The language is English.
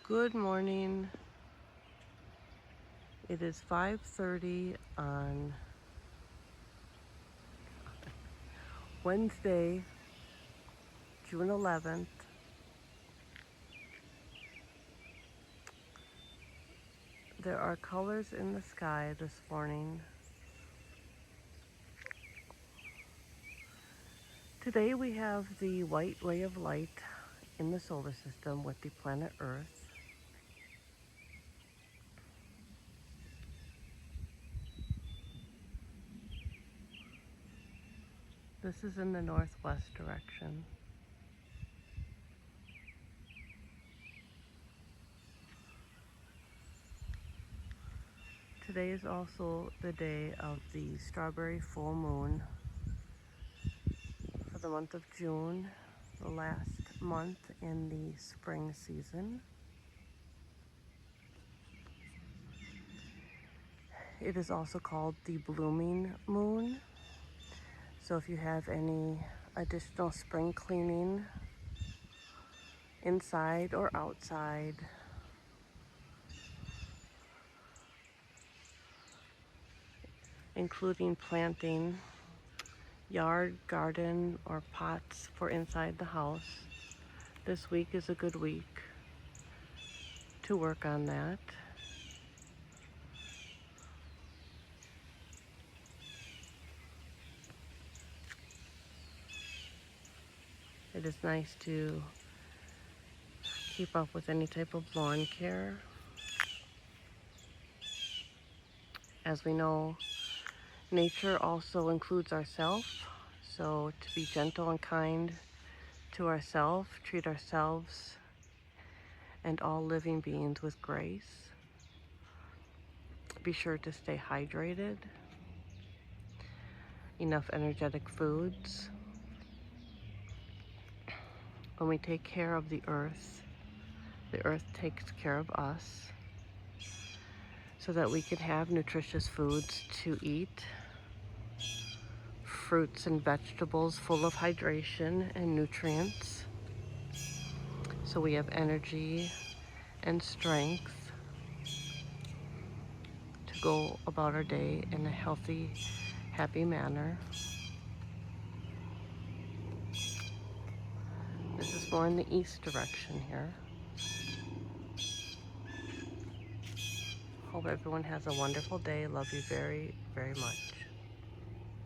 Good morning. It is 5:30 on Wednesday, June 11th. There are colors in the sky this morning. Today we have the white ray of light in the solar system with the planet Earth. This is in the northwest direction. Today is also the day of the strawberry full moon for the month of June, the last month in the spring season. It is also called the blooming moon. So if you have any additional spring cleaning inside or outside, including planting yard, garden, or pots for inside the house, this week is a good week to work on that. It is nice to keep up with any type of lawn care. As we know, nature also includes ourselves, so to be gentle and kind to ourselves, treat ourselves and all living beings with grace. Be sure to stay hydrated, enough energetic foods. When we take care of the earth takes care of us so that we can have nutritious foods to eat. Fruits and vegetables full of hydration and nutrients, so we have energy and strength to go about our day in a healthy, happy manner. This is more in the east direction here. Hope everyone has a wonderful day. Love you very, very much.